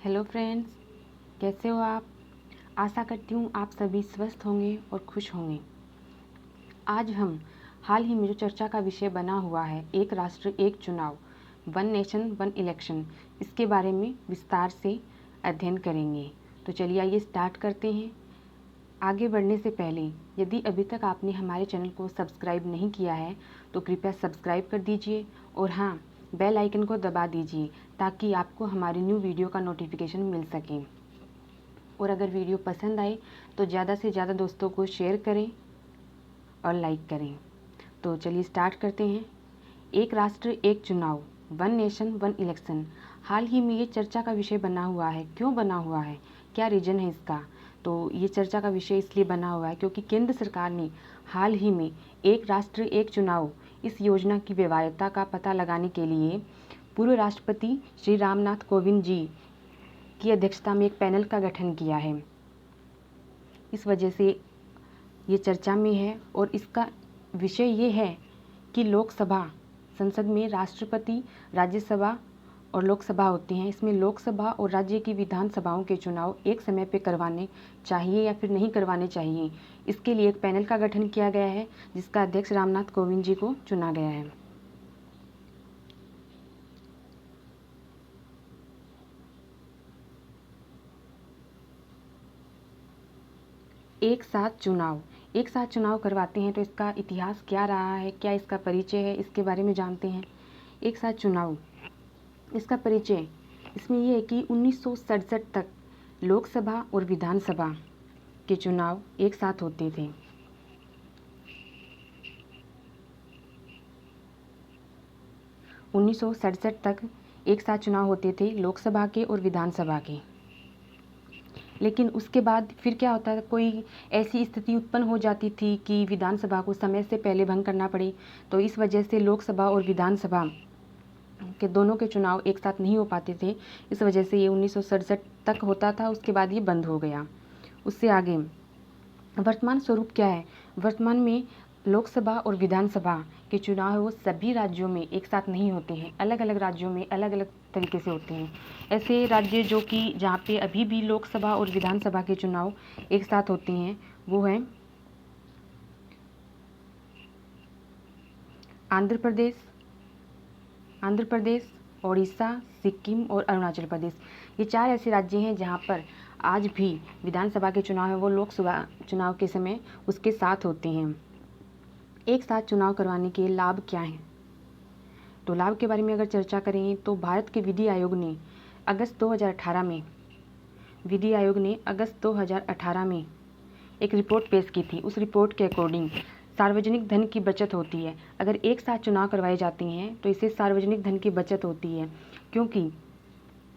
Hello friends, कैसे हो आप। आशा करती हूँ आप सभी स्वस्थ होंगे और खुश होंगे। आज हम हाल ही में जो चर्चा का विषय बना हुआ है, एक राष्ट्र एक चुनाव, वन नेशन वन इलेक्शन, इसके बारे में विस्तार से अध्ययन करेंगे। तो चलिए आइए स्टार्ट करते हैं। आगे बढ़ने से पहले यदि अभी तक आपने हमारे चैनल को सब्सक्राइब नहीं किया है तो कृपया सब्सक्राइब कर दीजिए और हाँ, बेल आइकन को दबा दीजिए ताकि आपको हमारी न्यू वीडियो का नोटिफिकेशन मिल सके। और अगर वीडियो पसंद आए तो ज़्यादा से ज़्यादा दोस्तों को शेयर करें और लाइक करें। तो चलिए स्टार्ट करते हैं। एक राष्ट्र एक चुनाव, वन नेशन वन इलेक्शन, हाल ही में ये चर्चा का विषय बना हुआ है। क्यों बना हुआ है, क्या रीज़न है इसका? तो ये चर्चा का विषय इसलिए बना हुआ है क्योंकि केंद्र सरकार ने हाल ही में एक राष्ट्र एक चुनाव इस योजना की व्यवहार्यता का पता लगाने के लिए पूर्व राष्ट्रपति श्री रामनाथ कोविंद जी की अध्यक्षता में एक पैनल का गठन किया है। इस वजह से ये चर्चा में है और इसका विषय ये है कि लोकसभा संसद में राष्ट्रपति, राज्यसभा और लोकसभा होती हैं। इसमें लोकसभा और राज्य की विधानसभाओं के चुनाव एक समय पे करवाने चाहिए या फिर नहीं करवाने चाहिए, इसके लिए एक पैनल का गठन किया गया है जिसका अध्यक्ष रामनाथ कोविंद जी को चुना गया है। एक साथ चुनाव करवाते हैं तो इसका इतिहास क्या रहा है, क्या इसका परिचय है, इसके बारे में जानते हैं। एक साथ चुनाव, इसका परिचय इसमें यह है कि 1967 तक लोकसभा और विधानसभा के चुनाव एक साथ होते थे। उन्नीस तक एक साथ चुनाव होते थे लोकसभा के और विधानसभा के। लेकिन उसके बाद फिर क्या होता है, कोई ऐसी स्थिति उत्पन्न हो जाती थी कि विधानसभा को समय से पहले भंग करना पड़े, तो इस वजह से लोकसभा और विधानसभा के दोनों के चुनाव एक साथ नहीं हो पाते थे। इस वजह से ये 1967 तक होता था, उसके बाद ये बंद हो गया। उससे आगे वर्तमान स्वरूप क्या है, वर्तमान में लोकसभा और विधानसभा के चुनाव वो सभी राज्यों में एक साथ नहीं होते हैं, अलग अलग राज्यों में अलग अलग तरीके से होते हैं। ऐसे राज्य जो कि जहाँ पे अभी भी लोकसभा और विधानसभा के चुनाव एक साथ होते हैं वो है आंध्र प्रदेश, ओडिशा, सिक्किम और अरुणाचल प्रदेश। ये चार ऐसे राज्य हैं जहाँ पर आज भी विधानसभा के चुनाव हैं वो लोकसभा चुनाव के समय उसके साथ होते हैं। एक साथ चुनाव करवाने के लाभ क्या हैं? तो लाभ के बारे में अगर चर्चा करें तो भारत के विधि आयोग ने अगस्त 2018 में एक रिपोर्ट पेश की थी। उस रिपोर्ट के अकॉर्डिंग सार्वजनिक धन की बचत होती है। अगर एक साथ चुनाव करवाए जाते हैं तो इससे सार्वजनिक धन की बचत होती है, क्योंकि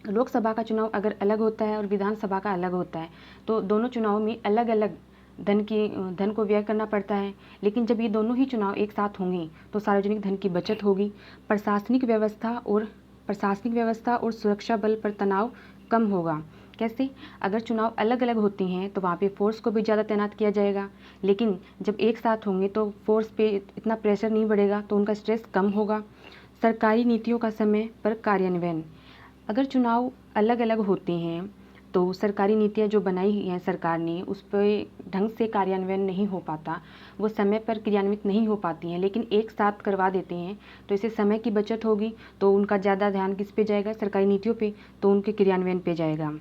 लोकसभा का चुनाव अगर अलग होता है और विधानसभा का अलग होता है तो दोनों चुनाव में अलग अलग धन को व्यय करना पड़ता है। लेकिन जब ये दोनों ही चुनाव एक साथ होंगे तो सार्वजनिक धन की बचत होगी। प्रशासनिक व्यवस्था और सुरक्षा बल पर तनाव कम होगा। कैसे? अगर चुनाव अलग अलग होते हैं तो वहाँ पे फोर्स को भी ज़्यादा तैनात किया जाएगा, लेकिन जब एक साथ होंगे तो फोर्स पे इतना प्रेशर नहीं बढ़ेगा, तो उनका स्ट्रेस कम होगा। सरकारी नीतियों का समय पर कार्यान्वयन, अगर चुनाव अलग अलग होते हैं तो सरकारी नीतियाँ जो बनाई हैं सरकार ने उस पर ढंग से कार्यान्वयन नहीं हो पाता, वो समय पर क्रियान्वित नहीं हो पाती हैं। लेकिन एक साथ करवा देते हैं तो इससे समय की बचत होगी, तो उनका ज़्यादा ध्यान किस पे जाएगा? सरकारी नीतियों पे, तो उनके क्रियान्वयन पे जाएगा।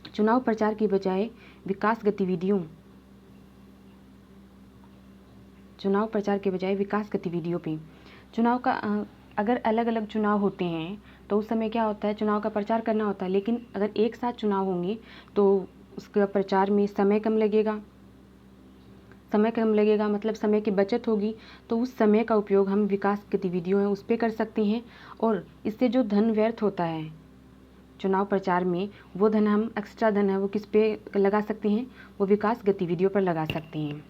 चुनाव प्रचार की बजाय विकास गतिविधियों पे, चुनाव का अगर अलग अलग चुनाव होते हैं तो उस समय क्या होता है, चुनाव का प्रचार करना होता है। लेकिन अगर एक साथ चुनाव होंगे तो उसका प्रचार में समय कम लगेगा मतलब समय की बचत होगी। तो उस समय का उपयोग हम विकास गतिविधियों हैं उस पर कर सकते हैं, और इससे जो धन व्यर्थ होता है चुनाव प्रचार में, वो धन हम एक्स्ट्रा धन है वो किस पे लगा सकते हैं? वो विकास गतिविधियों पर लगा सकते हैं।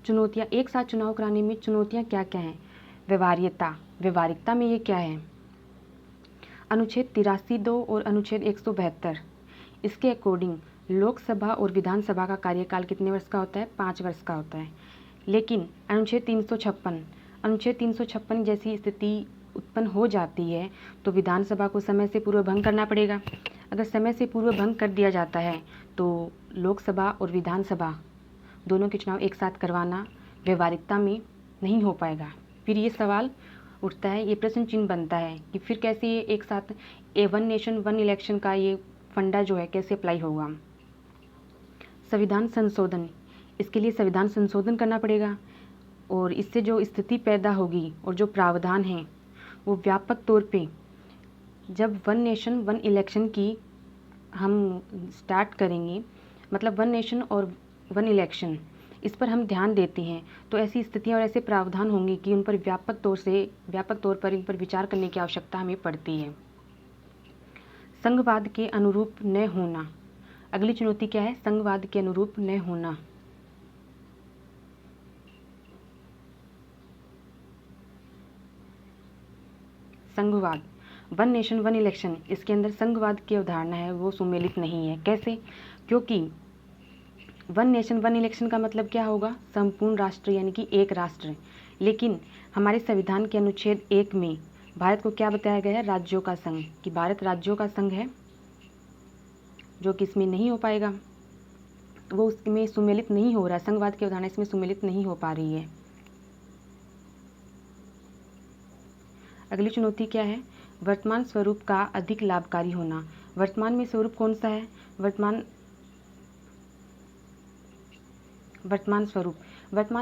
चुनौतियाँ, एक साथ चुनाव कराने में चुनौतियाँ क्या क्या हैं? व्यवहारिकता में ये क्या है? अनुच्छेद 83(2) और अनुच्छेद 172, इसके अकॉर्डिंग लोकसभा और विधानसभा का कार्यकाल कितने वर्ष का होता है? 5 वर्ष का होता है। लेकिन अनुच्छेद 356 जैसी स्थिति उत्पन्न हो जाती है तो विधानसभा को समय से पूर्व भंग करना पड़ेगा। अगर समय से पूर्व भंग कर दिया जाता है तो लोकसभा और विधानसभा दोनों के चुनाव एक साथ करवाना व्यवहारिकता में नहीं हो पाएगा। फिर ये सवाल उठता है, ये प्रश्न चिन्ह बनता है कि फिर कैसे ये एक साथ वन नेशन वन इलेक्शन का ये फंडा जो है कैसे अप्लाई होगा। संविधान संशोधन, इसके लिए संविधान संशोधन करना पड़ेगा और इससे जो स्थिति पैदा होगी और जो प्रावधान हैं वो व्यापक तौर पे जब वन नेशन वन इलेक्शन की हम स्टार्ट करेंगे, मतलब वन नेशन और वन इलेक्शन इस पर हम ध्यान देते हैं तो ऐसी स्थितियां और ऐसे प्रावधान होंगे कि उन पर व्यापक तौर पर इन पर विचार करने की आवश्यकता हमें पड़ती है। संघवाद के अनुरूप न होना, अगली चुनौती क्या है? संघवाद के अनुरूप न होना। संघवाद, वन नेशन वन इलेक्शन, इसके अंदर संघवाद की अवधारणा है वो सुमेलित नहीं है। कैसे? क्योंकि वन नेशन वन इलेक्शन का मतलब क्या होगा? संपूर्ण राष्ट्र यानी कि एक राष्ट्र। लेकिन हमारे संविधान के अनुच्छेद 1 में भारत को क्या बताया गया है? राज्यों का संघ, कि भारत राज्यों का संघ है, जो कि इसमें नहीं हो पाएगा, वो उसमें सुमेलित नहीं हो रहा। संघवाद की अवधारणा इसमें सुमेलित नहीं हो पा रही है। अगली चुनौती क्या है? वर्तमान स्वरूप का अधिक लाभकारी होना। वर्तमान में स्वरूप कौन सा है? वर्तमान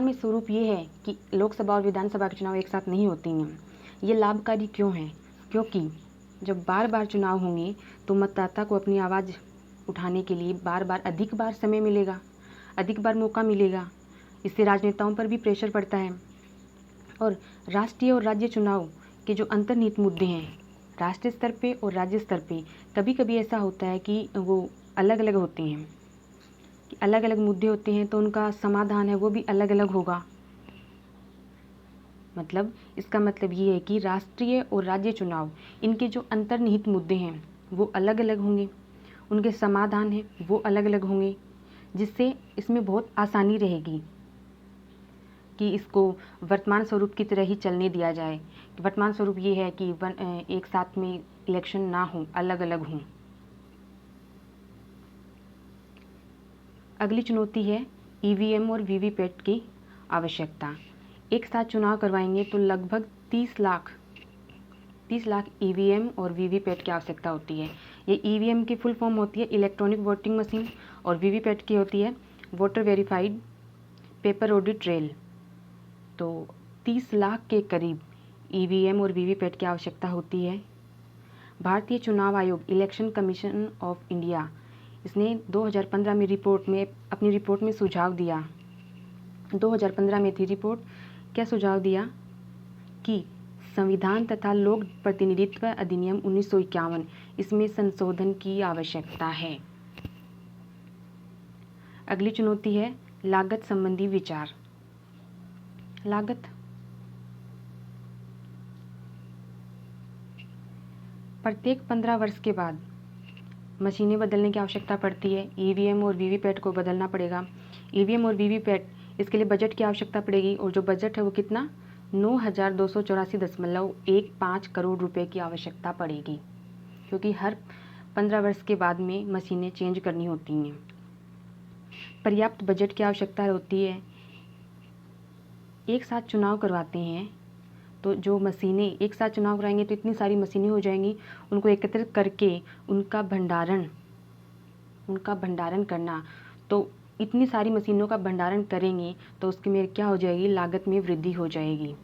में स्वरूप ये है कि लोकसभा और विधानसभा के चुनाव एक साथ नहीं होते हैं। ये लाभकारी क्यों है? क्योंकि जब बार बार चुनाव होंगे तो मतदाता को अपनी आवाज़ उठाने के लिए अधिक बार समय मिलेगा, अधिक बार मौका मिलेगा। इससे राजनेताओं पर भी प्रेशर पड़ता है। और राष्ट्रीय और राज्य चुनाव के जो अंतर्निहित मुद्दे हैं राष्ट्रीय स्तर पे और राज्य स्तर पे, कभी कभी ऐसा होता है कि वो अलग अलग होते हैं, कि अलग अलग मुद्दे होते हैं तो उनका समाधान है वो भी अलग अलग होगा। मतलब इसका मतलब ये है कि राष्ट्रीय और राज्य चुनाव, इनके जो अंतर्निहित मुद्दे हैं वो अलग अलग होंगे, उनके समाधान हैं वो अलग अलग होंगे, जिससे इसमें बहुत आसानी रहेगी कि इसको वर्तमान स्वरूप की तरह ही चलने दिया जाए। वर्तमान स्वरूप ये है कि एक साथ में इलेक्शन ना हो, अलग अलग हों। अगली चुनौती है ईवीएम और वीवीपैट की आवश्यकता। एक साथ चुनाव करवाएंगे तो लगभग 30 लाख ईवीएम और वीवीपैट की आवश्यकता होती है। ये ईवीएम की फुल फॉर्म होती है इलेक्ट्रॉनिक वोटिंग मशीन और वीवीपैट की होती है voter verified paper audit trail. तो 30 लाख के करीब ईवीएम और वीवीपैट की आवश्यकता होती है। भारतीय चुनाव आयोग इलेक्शन कमीशन ऑफ इंडिया, इसने 2015 में अपनी रिपोर्ट में सुझाव दिया, 2015 में थी रिपोर्ट, क्या सुझाव दिया कि संविधान तथा लोक प्रतिनिधित्व अधिनियम 1951 इसमें संशोधन की आवश्यकता है। अगली चुनौती है लागत संबंधी विचार। लागत, प्रत्येक 15 वर्ष के बाद मशीनें बदलने की आवश्यकता पड़ती है। ईवीएम और वीवीपैट को बदलना पड़ेगा। ईवीएम और वीवीपैट, इसके लिए बजट की आवश्यकता पड़ेगी और जो बजट है वो कितना? 9,284.15 करोड़ रुपए की आवश्यकता पड़ेगी, क्योंकि हर 15 वर्ष के बाद में मशीनें चेंज करनी होती हैं। पर्याप्त बजट की आवश्यकता होती है। एक साथ चुनाव करवाते हैं तो जो मशीनें एक साथ चुनाव कराएंगे तो इतनी सारी मशीनें हो जाएंगी, उनको एकत्रित करके उनका भंडारण करना, तो इतनी सारी मशीनों का भंडारण करेंगे तो उसके में क्या हो जाएगी? लागत में वृद्धि हो जाएगी।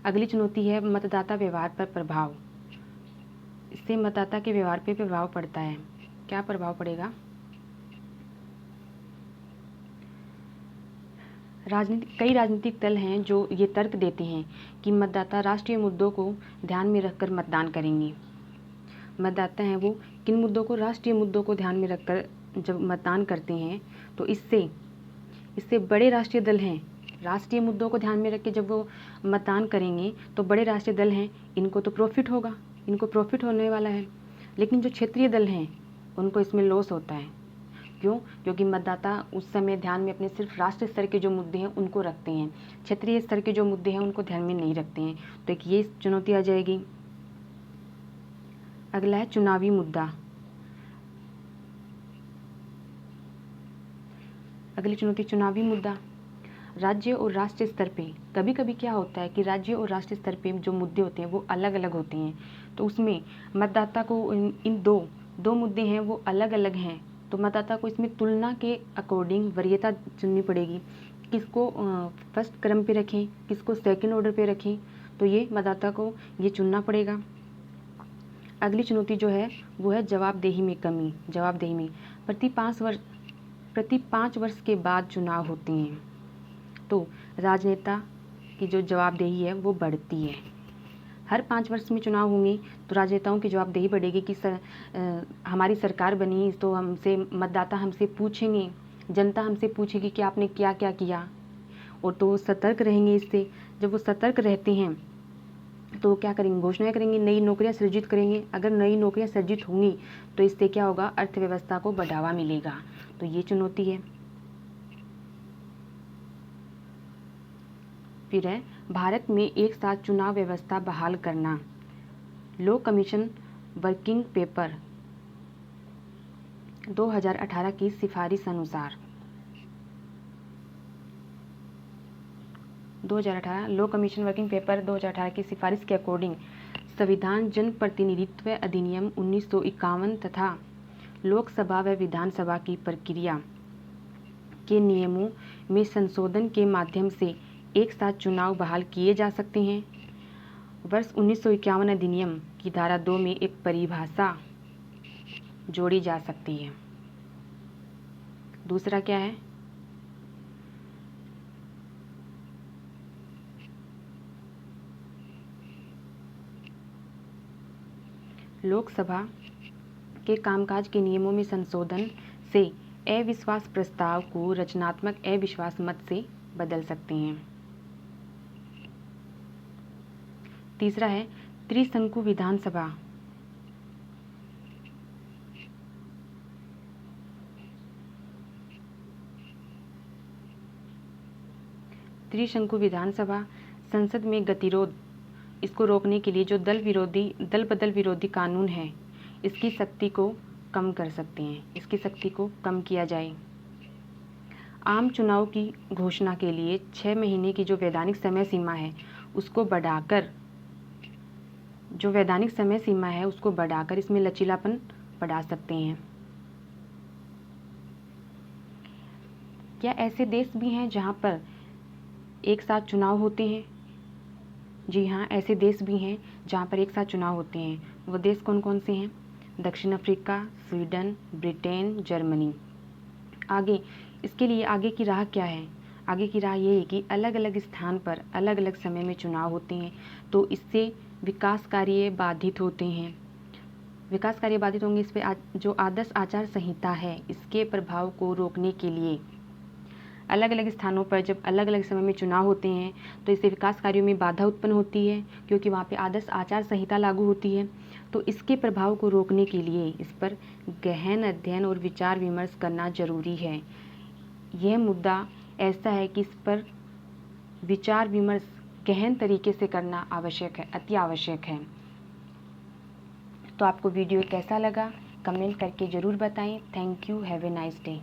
अगली चुनौती है मतदाता व्यवहार पर प्रभाव। इससे मतदाता के व्यवहार पे प्रभाव पड़ता है। क्या प्रभाव पड़ेगा? कई राजनीतिक दल हैं जो ये तर्क देते हैं कि मतदाता राष्ट्रीय मुद्दों को ध्यान में रखकर मतदान करेंगे। मतदाता हैं वो किन मुद्दों को? राष्ट्रीय मुद्दों को ध्यान में रखकर जब मतदान करते हैं तो इससे बड़े राष्ट्रीय दल हैं, राष्ट्रीय मुद्दों को ध्यान में रख के जब वो मतदान करेंगे तो बड़े राष्ट्रीय दल हैं, इनको तो प्रॉफिट होगा, इनको प्रॉफिट होने वाला है। लेकिन जो क्षेत्रीय दल हैं उनको इसमें लॉस होता है। क्यों? क्योंकि मतदाता उस समय ध्यान में अपने सिर्फ राष्ट्रीय स्तर के जो मुद्दे हैं उनको रखते हैं, क्षेत्रीय स्तर के जो मुद्दे हैं उनको ध्यान में नहीं रखते हैं। तो एक ये चुनौती आ जाएगी। अगला है चुनावी मुद्दा। अगली चुनौती चुनावी मुद्दा। राज्य और राष्ट्रीय स्तर पे कभी कभी क्या होता है कि राज्य और राष्ट्रीय स्तर पे जो मुद्दे होते हैं वो अलग अलग होते हैं, तो उसमें मतदाता को इन दो मुद्दे हैं वो अलग अलग हैं, तो मतदाता को इसमें तुलना के अकॉर्डिंग वरीयता चुननी पड़ेगी, किसको फर्स्ट क्रम पे रखें, किसको सेकंड ऑर्डर पे रखें, तो ये मतदाता को ये चुनना पड़ेगा। अगली चुनौती जो है वो है जवाबदेही में कमी। जवाबदेही में प्रति 5 वर्ष के बाद चुनाव होते हैं, तो राजनेता की जो जवाबदेही है वो बढ़ती है। हर 5 वर्ष में चुनाव होंगे तो राजनेताओं की जवाबदेही बढ़ेगी कि हमारी सरकार बनी तो हमसे मतदाता हमसे पूछेंगे, जनता हमसे पूछेगी कि आपने क्या क्या किया, और तो वो सतर्क रहेंगे इससे। जब वो सतर्क रहते हैं तो वो क्या करेंगे? घोषणाएं करेंगे, नई नौकरियां सृजित करेंगे। अगर नई नौकरियां सृजित होंगी तो इससे क्या होगा? अर्थव्यवस्था को बढ़ावा मिलेगा। तो ये चुनौती है। फिर है भारत में एक साथ चुनाव व्यवस्था बहाल करना। लॉ कमीशन वर्किंग पेपर 2018 की सिफारिश अनुसार 2018 लॉ कमीशन वर्किंग पेपर 2018 की सिफारिश के अकॉर्डिंग संविधान जन प्रतिनिधित्व अधिनियम 1951 तथा लोकसभा व विधानसभा की प्रक्रिया के नियमों में संशोधन के माध्यम से एक साथ चुनाव बहाल किए जा सकते हैं। वर्ष 1951 अधिनियम की धारा 2 में एक परिभाषा जोड़ी जा सकती है। दूसरा क्या है? लोकसभा के कामकाज के नियमों में संशोधन से अविश्वास प्रस्ताव को रचनात्मक अविश्वास मत से बदल सकते हैं। तीसरा है त्रिशंकु विधानसभा। त्रिशंकु विधानसभा संसद में गतिरोध इसको रोकने के लिए जो दल बदल विरोधी कानून है इसकी शक्ति को कम कर सकते हैं, इसकी शक्ति को कम किया जाए। आम चुनाव की घोषणा के लिए 6 महीने की जो वैधानिक समय सीमा है उसको बढ़ाकर इसमें लचीलापन बढ़ा सकते हैं। क्या ऐसे देश भी हैं जहां पर एक साथ चुनाव होते हैं? जी हाँ, ऐसे देश भी हैं जहाँ पर एक साथ चुनाव होते हैं। वो देश कौन कौन से हैं? दक्षिण अफ्रीका, स्वीडन, ब्रिटेन, जर्मनी। आगे इसके लिए आगे की राह क्या है? आगे की राह ये है कि अलग अलग स्थान पर अलग अलग समय में चुनाव होते हैं, तो इससे विकास कार्य बाधित होते हैं। विकास कार्य बाधित होंगे। इस पर जो आदर्श आचार संहिता है इसके प्रभाव को रोकने के लिए अलग अलग स्थानों पर जब अलग अलग समय में चुनाव होते हैं तो इससे विकास कार्यों में बाधा उत्पन्न होती है, क्योंकि वहाँ पे आदर्श आचार संहिता लागू होती है। तो इसके प्रभाव को रोकने के लिए इस पर गहन अध्ययन और विचार विमर्श करना जरूरी है। यह मुद्दा ऐसा है कि इस पर विचार विमर्श गहन तरीके से करना आवश्यक है, अति आवश्यक है। तो आपको वीडियो कैसा लगा कमेंट करके ज़रूर बताएं। Thank you, have a nice day.